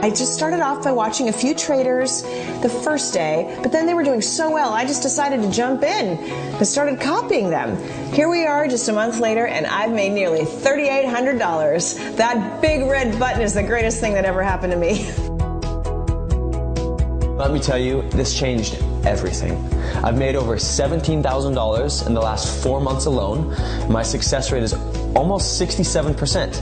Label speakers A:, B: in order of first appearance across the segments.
A: I just started off by watching a few traders the first day, but then they were doing so well, I just decided to jump in and started copying them. Here we are just a month later, and I've made nearly $3,800. That big red button is the greatest thing that ever happened to me.
B: Let me tell you, this changed everything. I've made over $17,000 in the last 4 months alone. My success rate is almost 67%.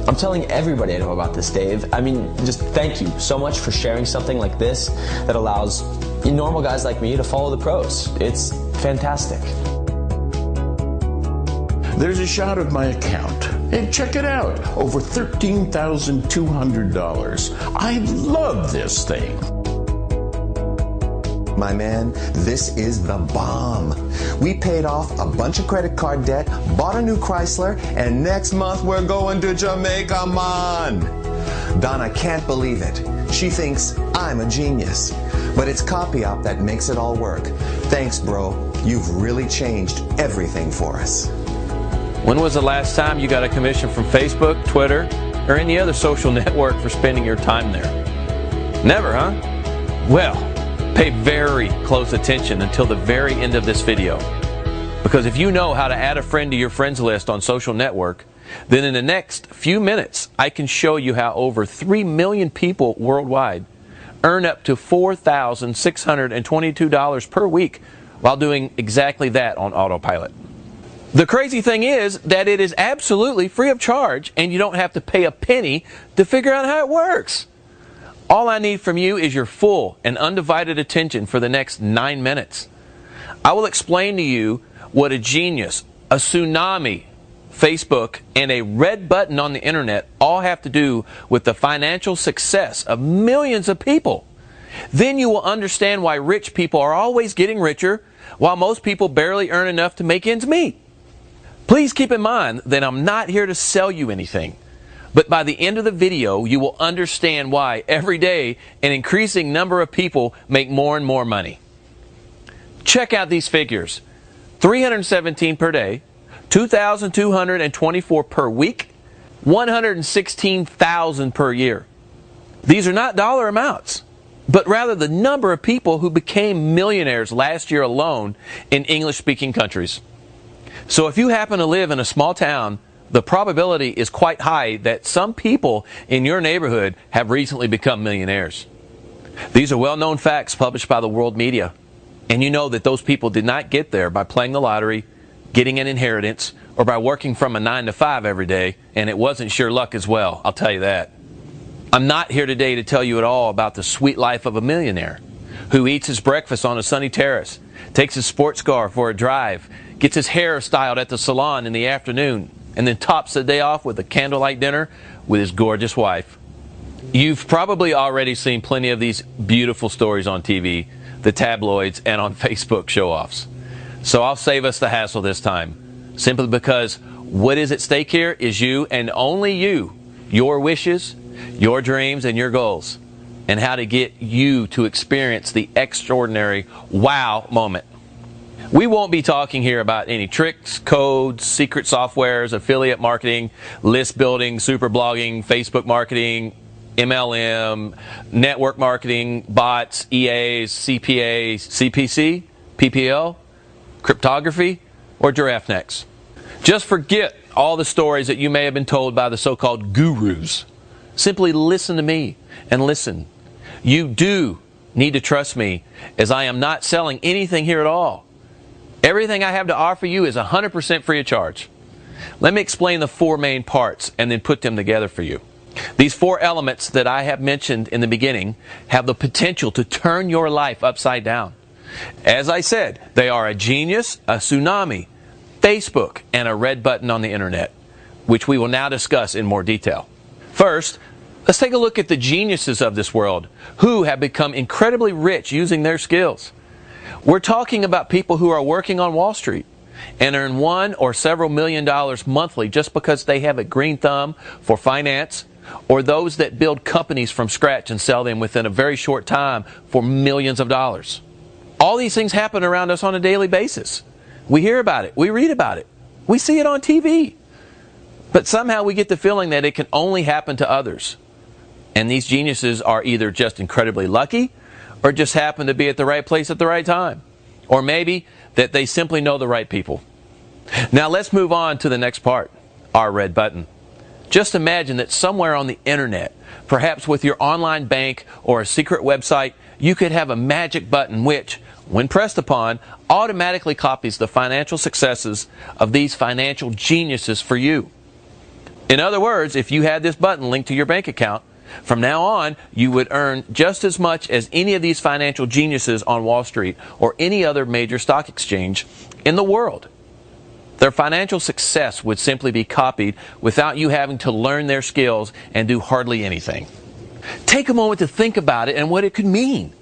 B: I'm telling everybody I know about this, Dave. I mean, just thank you so much for sharing something like this that allows normal guys like me to follow the pros. It's fantastic.
C: There's a shot of my account. And check it out, over $13,200. I love this thing.
D: My man, this is the bomb. We paid off a bunch of credit card debt, bought a new Chrysler, and next month we're going to Jamaica, man. Donna can't believe it. She thinks I'm a genius. But it's CopyOp that makes it all work. Thanks, bro. You've really changed everything for us.
E: When was the last time you got a commission from Facebook, Twitter, or any other social network for spending your time there? Never, huh? Well, pay very close attention until the very end of this video. Because if you know how to add a friend to your friends list on social network, then in the next few minutes, I can show you how over 3 million people worldwide earn up to $4,622 per week while doing exactly that on autopilot. The crazy thing is that it is absolutely free of charge, and you don't have to pay a penny to figure out how it works. All I need from you is your full and undivided attention for the next 9 minutes. I will explain to you what a genius, a tsunami, Facebook, and a red button on the internet all have to do with the financial success of millions of people. Then you will understand why rich people are always getting richer, while most people barely earn enough to make ends meet. Please keep in mind that I'm not here to sell you anything. But by the end of the video, you will understand why every day an increasing number of people make more and more money. Check out these figures. 317 per day, 2,224 per week, 116,000 per year. These are not dollar amounts, but rather the number of people who became millionaires last year alone in English-speaking countries. So if you happen to live in a small town, the probability is quite high that some people in your neighborhood have recently become millionaires. These are well-known facts published by the world media. And you know that those people did not get there by playing the lottery, getting an inheritance, or by working from a 9 to 5 every day, and it wasn't sheer luck as well, I'll tell you that. I'm not here today to tell you at all about the sweet life of a millionaire who eats his breakfast on a sunny terrace, takes his sports car for a drive, gets his hair styled at the salon in the afternoon, and then tops the day off with a candlelight dinner with his gorgeous wife. You've probably already seen plenty of these beautiful stories on TV, the tabloids, and on Facebook show-offs. So I'll save us the hassle this time, simply because what is at stake here is you and only you, your wishes, your dreams, and your goals, and how to get you to experience the extraordinary wow moment. We won't be talking here about any tricks, codes, secret softwares, affiliate marketing, list building, super blogging, Facebook marketing, MLM, network marketing, bots, EAs, CPAs, CPC, PPL, cryptography, or giraffe necks. Just forget all the stories that you may have been told by the so-called gurus. Simply listen to me and listen. You do need to trust me, as I am not selling anything here at all. Everything I have to offer you is 100% free of charge. Let me explain the 4 main parts and then put them together for you. These 4 elements that I have mentioned in the beginning have the potential to turn your life upside down. As I said, they are a genius, a tsunami, Facebook, and a red button on the internet, which we will now discuss in more detail. First, let's take a look at the geniuses of this world who have become incredibly rich using their skills. We're talking about people who are working on Wall Street and earn $1 or several million monthly just because they have a green thumb for finance, or those that build companies from scratch and sell them within a very short time for millions of dollars. All these things happen around us on a daily basis. We hear about it. We read about it. We see it on TV. But somehow we get the feeling that it can only happen to others. And these geniuses are either just incredibly lucky or just happen to be at the right place at the right time. Or maybe that they simply know the right people. Now let's move on to the next part, our red button. Just imagine that somewhere on the internet, perhaps with your online bank or a secret website, you could have a magic button which, when pressed upon, automatically copies the financial successes of these financial geniuses for you. In other words, if you had this button linked to your bank account, from now on, you would earn just as much as any of these financial geniuses on Wall Street or any other major stock exchange in the world. Their financial success would simply be copied without you having to learn their skills and do hardly anything. Take a moment to think about it and what it could mean.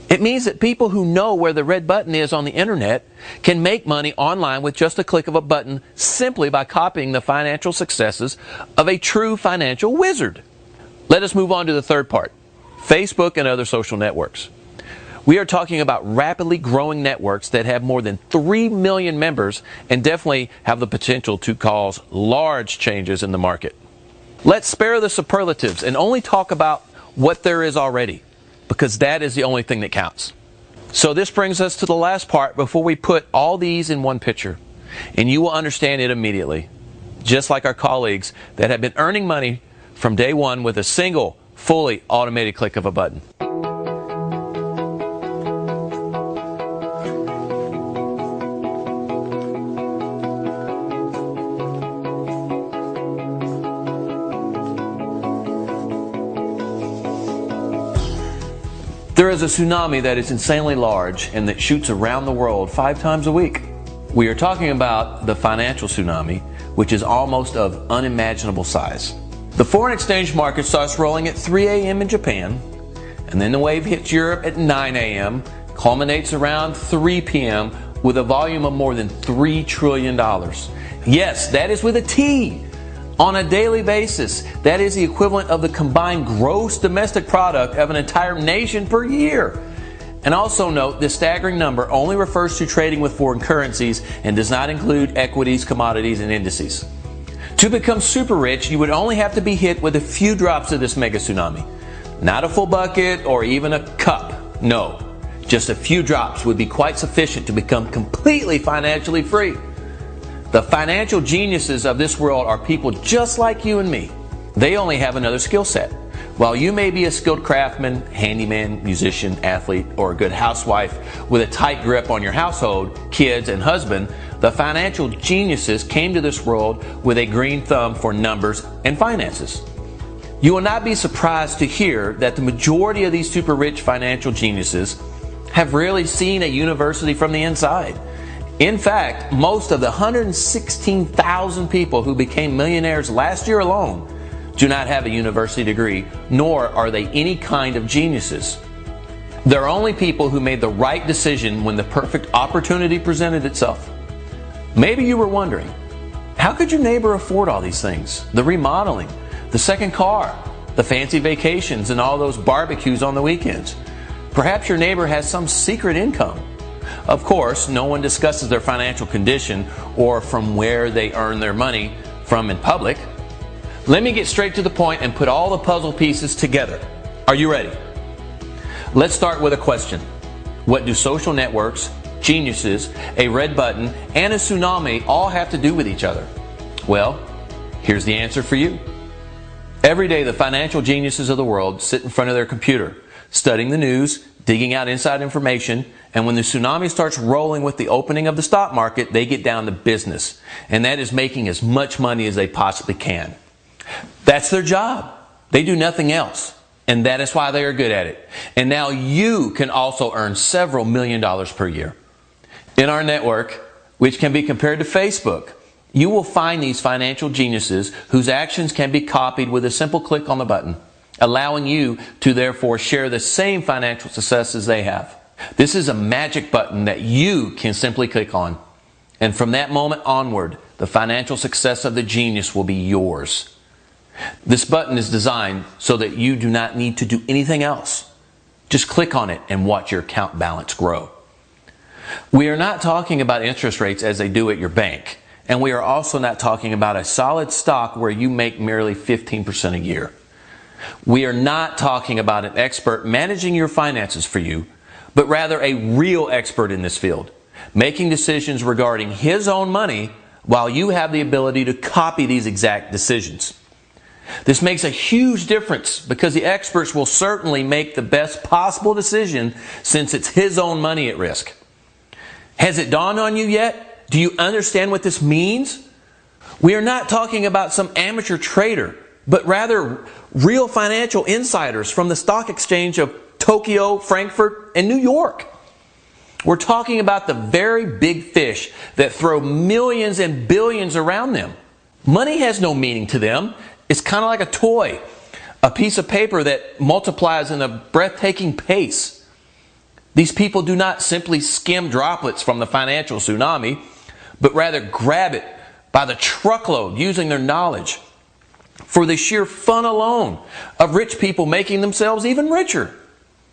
E: It means that people who know where the red button is on the internet can make money online with just a click of a button simply by copying the financial successes of a true financial wizard. Let us move on to the third part, Facebook and other social networks. We are talking about rapidly growing networks that have more than 3 million members and definitely have the potential to cause large changes in the market. Let's spare the superlatives and only talk about what there is already, because that is the only thing that counts. So this brings us to the last part before we put all these in one picture, and you will understand it immediately. Just like our colleagues that have been earning money from day one with a single, fully automated click of a button. There is a tsunami that is insanely large and that shoots around the world 5 times a week. We are talking about the financial tsunami, which is almost of unimaginable size. The foreign exchange market starts rolling at 3 a.m. in Japan, and then the wave hits Europe at 9 a.m., culminates around 3 p.m. with a volume of more than $3 trillion. Yes, that is with a T. On a daily basis, that is the equivalent of the combined gross domestic product of an entire nation per year. And also note, this staggering number only refers to trading with foreign currencies and does not include equities, commodities, and indices. To become super rich, you would only have to be hit with a few drops of this mega tsunami. Not a full bucket or even a cup. No, just a few drops would be quite sufficient to become completely financially free. The financial geniuses of this world are people just like you and me. They only have another skill set. While you may be a skilled craftsman, handyman, musician, athlete, or a good housewife with a tight grip on your household, kids, and husband, the financial geniuses came to this world with a green thumb for numbers and finances. You will not be surprised to hear that the majority of these super rich financial geniuses have rarely seen a university from the inside. In fact, most of the 116,000 people who became millionaires last year alone do not have a university degree, nor are they any kind of geniuses. They're only people who made the right decision when the perfect opportunity presented itself. Maybe you were wondering, how could your neighbor afford all these things? The remodeling, the second car, the fancy vacations, and all those barbecues on the weekends. Perhaps your neighbor has some secret income. Of course, no one discusses their financial condition or from where they earn their money from in public. Let me get straight to the point and put all the puzzle pieces together. Are you ready? Let's start with a question. What do social networks, geniuses, a red button, and a tsunami all have to do with each other? Well, here's the answer for you. Every day, the financial geniuses of the world sit in front of their computer, studying the news, digging out inside information, and when the tsunami starts rolling with the opening of the stock market, they get down to business, and that is making as much money as they possibly can. That's their job. They do nothing else, and that is why they are good at it. And now you can also earn several $million per year. In our network, which can be compared to Facebook, you will find these financial geniuses whose actions can be copied with a simple click on the button, allowing you to therefore share the same financial successes they have. This is a magic button that you can simply click on. And from that moment onward, the financial success of the genius will be yours. This button is designed so that you do not need to do anything else. Just click on it and watch your account balance grow. We are not talking about interest rates as they do at your bank. And we are also not talking about a solid stock where you make merely 15% a year. We are not talking about an expert managing your finances for you, but rather a real expert in this field, making decisions regarding his own money while you have the ability to copy these exact decisions. This makes a huge difference because the experts will certainly make the best possible decision since it's his own money at risk. Has it dawned on you yet? Do you understand what this means? We are not talking about some amateur trader, but rather real financial insiders from the stock exchange of Tokyo, Frankfurt, and New York. We're talking about the very big fish that throw millions and billions around them. Money has no meaning to them. It's kind of like a toy, a piece of paper that multiplies in a breathtaking pace. These people do not simply skim droplets from the financial tsunami, but rather grab it by the truckload using their knowledge for the sheer fun alone of rich people making themselves even richer.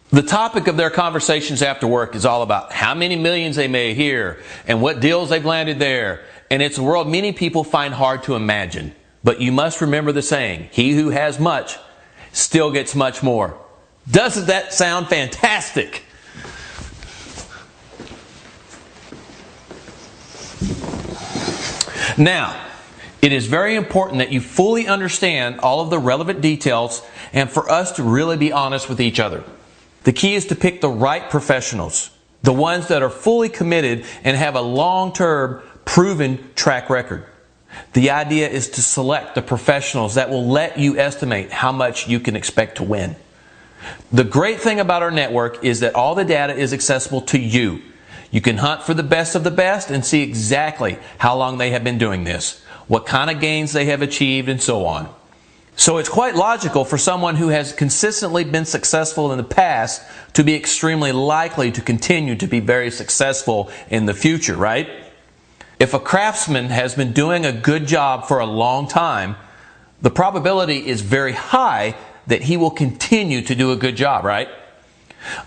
E: The topic of their conversations after work is all about how many millions they made here and what deals they've landed there. And it's a world many people find hard to imagine. But you must remember the saying, he who has much still gets much more. Doesn't that sound fantastic? Now, it is very important that you fully understand all of the relevant details and for us to really be honest with each other. The key is to pick the right professionals, the ones that are fully committed and have a long-term, proven track record. The idea is to select the professionals that will let you estimate how much you can expect to win. The great thing about our network is that all the data is accessible to you. You can hunt for the best of the best and see exactly how long they have been doing this, what kind of gains they have achieved, and so on. So it's quite logical for someone who has consistently been successful in the past to be extremely likely to continue to be very successful in the future, right? If a craftsman has been doing a good job for a long time, the probability is very high that he will continue to do a good job, right?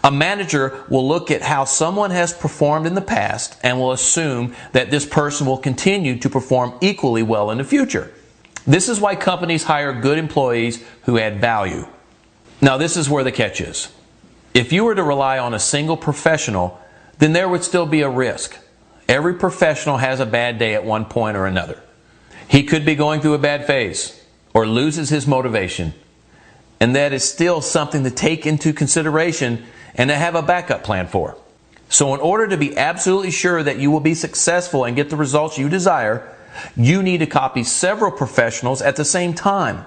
E: A manager will look at how someone has performed in the past and will assume that this person will continue to perform equally well in the future. This is why companies hire good employees who add value. Now, this is where the catch is. If you were to rely on a single professional, then there would still be a risk. Every professional has a bad day at one point or another. He could be going through a bad phase or loses his motivation. And that is still something to take into consideration and to have a backup plan for. So in order to be absolutely sure that you will be successful and get the results you desire, you need to copy several professionals at the same time.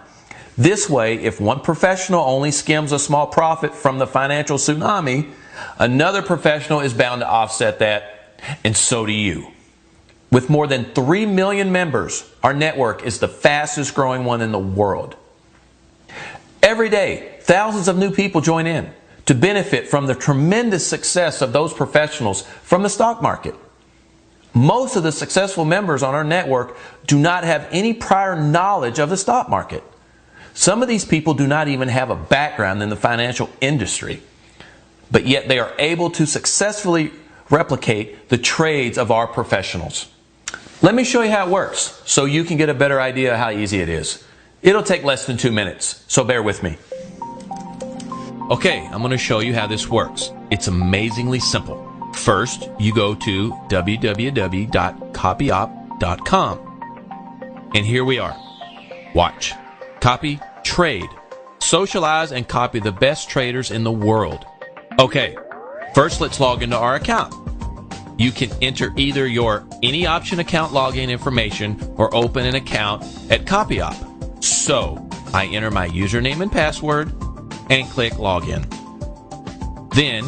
E: This way, if one professional only skims a small profit from the financial tsunami, another professional is bound to offset that, and so do you. With more than 3 million members, our network is the fastest growing one in the world. Every day, thousands of new people join in to benefit from the tremendous success of those professionals from the stock market. Most of the successful members on our network do not have any prior knowledge of the stock market. Some of these people do not even have a background in the financial industry, but yet they are able to successfully replicate the trades of our professionals. Let me show you how it works so you can get a better idea of how easy it is. It'll take less than 2 minutes, so bear with me. Okay, I'm going to show you how this works. It's amazingly simple. First, you go to www.copyop.com. And here we are. Watch. Copy, trade. Socialize and copy the best traders in the world. Okay, first let's log into our account. You can enter either your any option account login information or open an account at CopyOp. So, I enter my username and password and click login. Then,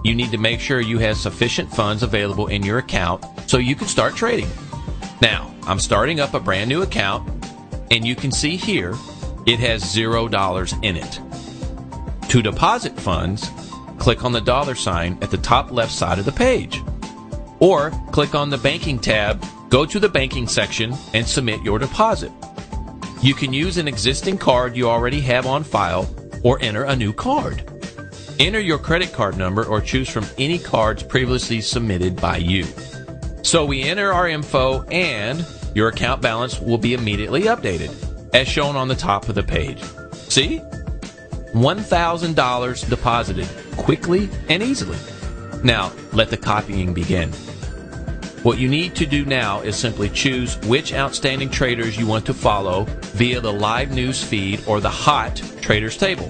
E: you need to make sure you have sufficient funds available in your account so you can start trading. Now, I'm starting up a brand new account, and you can see here it has $0 in it. To deposit funds, click on the $ at the top left side of the page. Or click on the banking tab, go to the banking section, and submit your deposit. You can use an existing card you already have on file or enter a new card. Enter your credit card number or choose from any cards previously submitted by you. So we enter our info and your account balance will be immediately updated, as shown on the top of the page. See? $1,000 deposited quickly and easily. Now, let the copying begin. What you need to do now is simply choose which outstanding traders you want to follow via the live news feed or the hot traders table.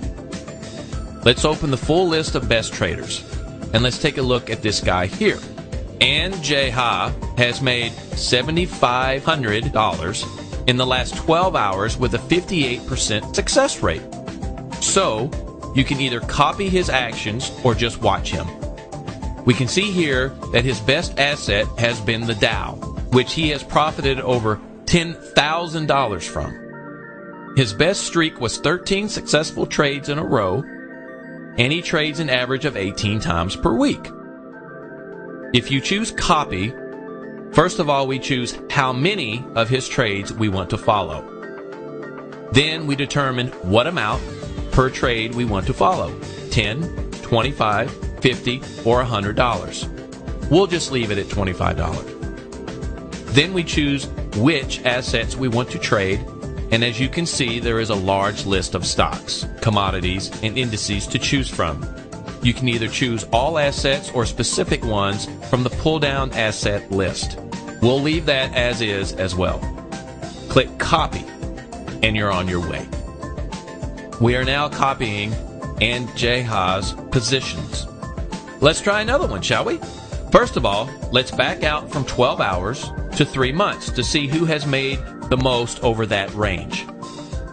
E: Let's open the full list of best traders. And let's take a look at this guy here. Ann J. Ha has made $7,500 in the last 12 hours with a 58% success rate. So, you can either copy his actions or just watch him. We can see here that his best asset has been the Dow, which he has profited over $10,000 from. His best streak was 13 successful trades in a row, and he trades an average of 18 times per week. If you choose copy, first of all, we choose how many of his trades we want to follow. Then we determine what amount per trade we want to follow, 10, 25, 50, or $100. We'll just leave it at $25. Then we choose which assets we want to trade, and as you can see, there is a large list of stocks, commodities, and indices to choose from. You can either choose all assets or specific ones from the pull-down asset list. We'll leave that as is as well. Click Copy, and you're on your way. We are now copying Ann J. Ha's positions. Let's try another one, shall we? First of all, let's back out from 12 hours to 3 months to see who has made the most over that range.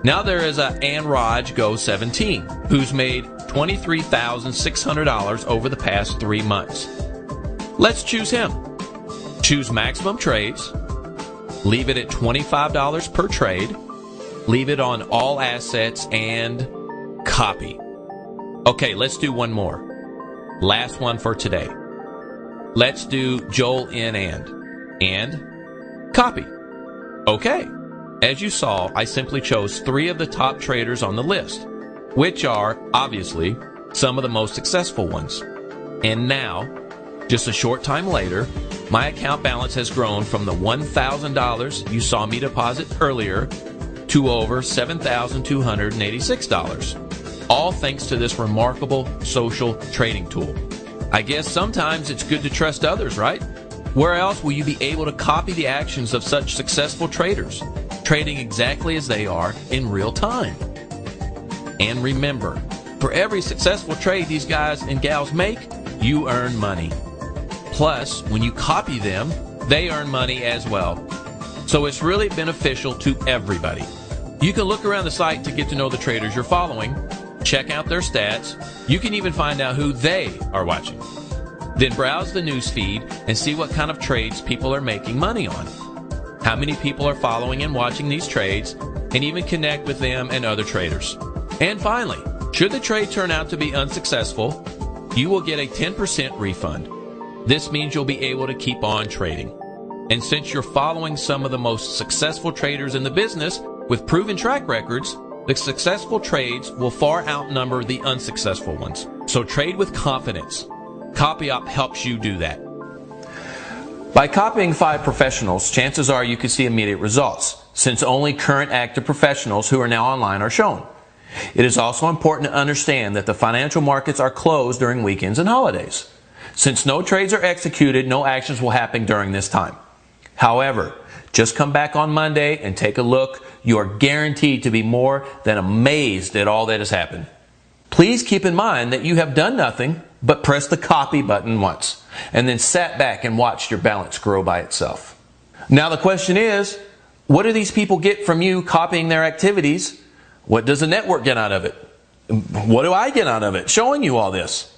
E: Now there is a Ann Raj Go 17, who's made $23,600 over the past 3 months. Let's choose him. Choose maximum trades. Leave it at $25 per trade. Leave it on all assets and copy. Okay, let's do one more. Last one for today. Let's do Joel N. and copy. Okay. As you saw, I simply chose 3 of the top traders on the list, which are, obviously, some of the most successful ones. And now, just a short time later, my account balance has grown from the $1,000 you saw me deposit earlier to over $7,286. All thanks to this remarkable social trading tool. I guess sometimes it's good to trust others, right? Where else will you be able to copy the actions of such successful traders, trading exactly as they are in real time? And remember, for every successful trade these guys and gals make, you earn money. Plus, when you copy them, they earn money as well. So it's really beneficial to everybody. You can look around the site to get to know the traders you're following, check out their stats. You can even find out who they are watching. Then browse the news feed and see what kind of trades people are making money on, how many people are following and watching these trades, and even connect with them and other traders. And finally, should the trade turn out to be unsuccessful, you will get a 10% refund. This means you'll be able to keep on trading. And since you're following some of the most successful traders in the business with proven track records, the successful trades will far outnumber the unsuccessful ones. So trade with confidence. CopyOp helps you do that. By copying 5 professionals, chances are you could see immediate results, since only current active professionals who are now online are shown. It is also important to understand that the financial markets are closed during weekends and holidays. Since no trades are executed, no actions will happen during this time. However, just come back on Monday and take a look. You are guaranteed to be more than amazed at all that has happened. Please keep in mind that you have done nothing but press the copy button once and then sat back and watched your balance grow by itself. Now the question is, what do these people get from you copying their activities? What does the network get out of it? What do I get out of it showing you all this?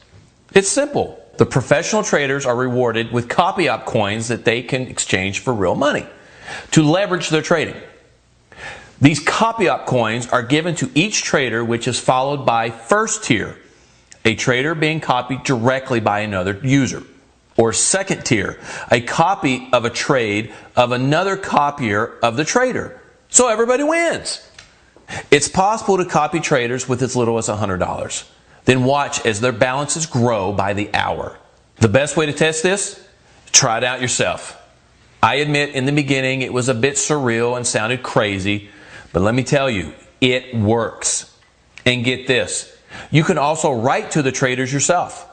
E: It's simple. The professional traders are rewarded with CopyOp coins that they can exchange for real money to leverage their trading. These CopyOp coins are given to each trader, which is followed by first tier, a trader being copied directly by another user. Or second tier, a copy of a trade of another copier of the trader. So everybody wins. It's possible to copy traders with as little as $100. Then watch as their balances grow by the hour. The best way to test this? Try it out yourself. I admit in the beginning it was a bit surreal and sounded crazy, but let me tell you, it works. And get this, You can also write to the traders yourself.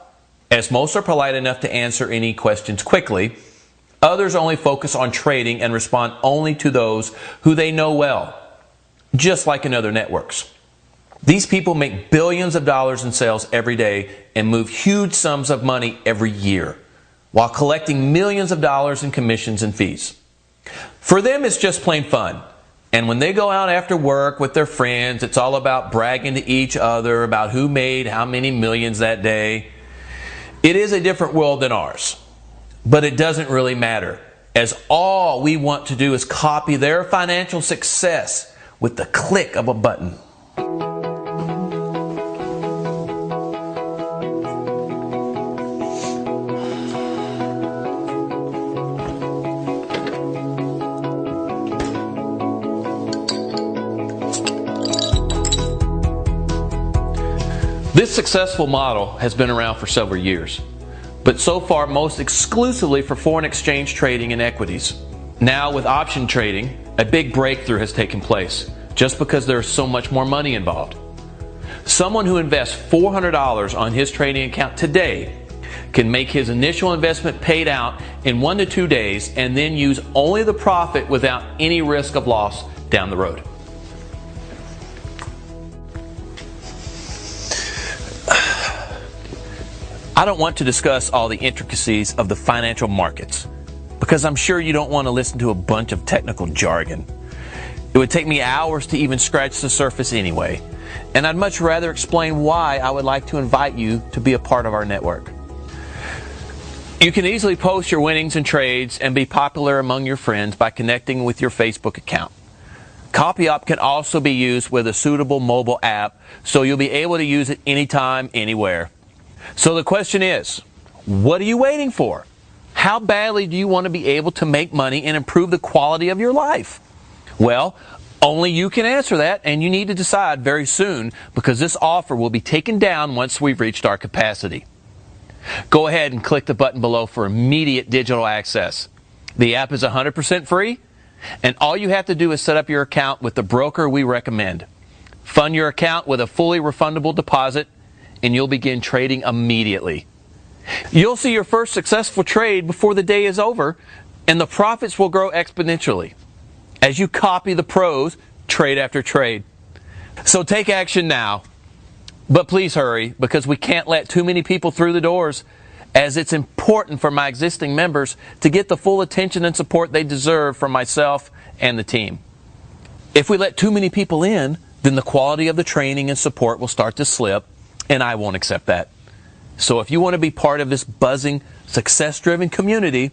E: As most are polite enough to answer any questions quickly, others only focus on trading and respond only to those who they know well, just like in other networks. These people make billions of dollars in sales every day and move huge sums of money every year, while collecting millions of dollars in commissions and fees. For them, it's just plain fun. And when they go out after work with their friends, it's all about bragging to each other about who made how many millions that day. It is a different world than ours. But it doesn't really matter, as all we want to do is copy their financial success with the click of a button. This successful model has been around for several years, but so far most exclusively for foreign exchange trading and equities. Now with option trading, a big breakthrough has taken place just because there is so much more money involved. Someone who invests $400 on his trading account today can make his initial investment paid out in 1 to 2 days and then use only the profit without any risk of loss down the road. I don't want to discuss all the intricacies of the financial markets because I'm sure you don't want to listen to a bunch of technical jargon. It would take me hours to even scratch the surface anyway, and I'd much rather explain why I would like to invite you to be a part of our network. You can easily post your winnings and trades and be popular among your friends by connecting with your Facebook account. CopyOp can also be used with a suitable mobile app, so you'll be able to use it anytime, anywhere. So the question is, what are you waiting for? How badly do you want to be able to make money and improve the quality of your life? Well, only you can answer that, and you need to decide very soon because this offer will be taken down once we've reached our capacity. Go ahead and click the button below for immediate digital access. The app is 100% free, and all you have to do is set up your account with the broker we recommend. Fund your account with a fully refundable deposit, and you'll begin trading immediately. You'll see your first successful trade before the day is over, and the profits will grow exponentially as you copy the pros trade after trade. So take action now. But please hurry, because we can't let too many people through the doors, as it's important for my existing members to get the full attention and support they deserve from myself and the team. If we let too many people in, then the quality of the training and support will start to slip, and I won't accept that. So if you want to be part of this buzzing, success-driven community,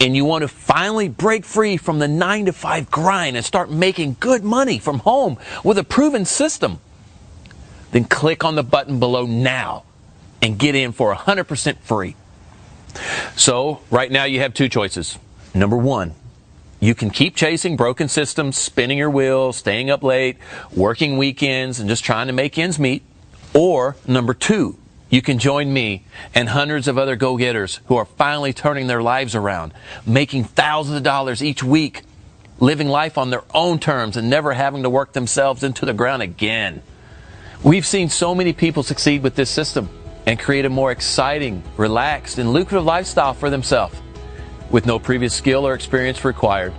E: and you want to finally break free from the 9-to-5 grind and start making good money from home with a proven system, then click on the button below now and get in for 100% free. So right now you have two choices. Number one, you can keep chasing broken systems, spinning your wheels, staying up late, working weekends, and just trying to make ends meet. Or number two, you can join me and hundreds of other go-getters who are finally turning their lives around, making thousands of dollars each week, living life on their own terms and never having to work themselves into the ground again. We've seen so many people succeed with this system and create a more exciting, relaxed, and lucrative lifestyle for themselves with no previous skill or experience required.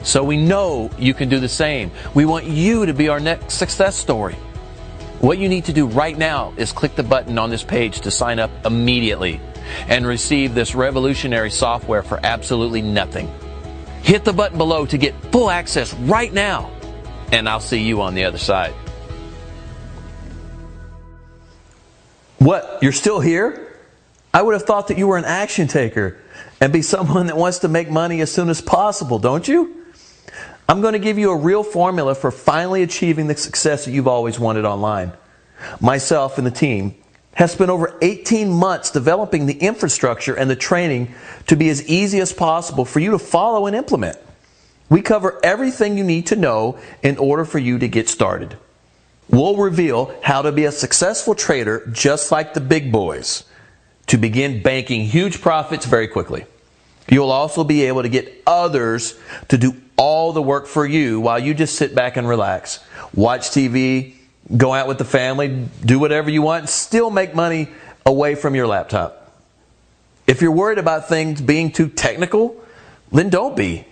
E: So we know you can do the same. We want you to be our next success story. What you need to do right now is click the button on this page to sign up immediately and receive this revolutionary software for absolutely nothing. Hit the button below to get full access right now, and I'll see you on the other side. What? You're still here? I would have thought that you were an action taker and be someone that wants to make money as soon as possible, don't you? I'm going to give you a real formula for finally achieving the success that you've always wanted online. Myself and the team have spent over 18 months developing the infrastructure and the training to be as easy as possible for you to follow and implement. We cover everything you need to know in order for you to get started. We'll reveal how to be a successful trader just like the big boys to begin banking huge profits very quickly. You'll also be able to get others to do all the work for you while you just sit back and relax, watch TV, go out with the family, do whatever you want, still make money away from your laptop. If you're worried about things being too technical, then don't be.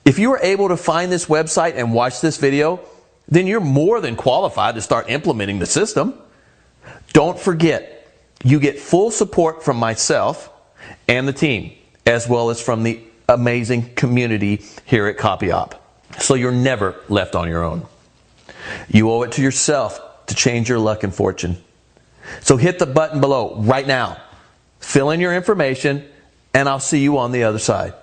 E: If you are able to find this website and watch this video, then you're more than qualified to start implementing the system. Don't forget, you get full support from myself and the team, as well as from the amazing community here at CopyOp. So you're never left on your own. You owe it to yourself to change your luck and fortune. So hit the button below right now. Fill in your information, and I'll see you on the other side.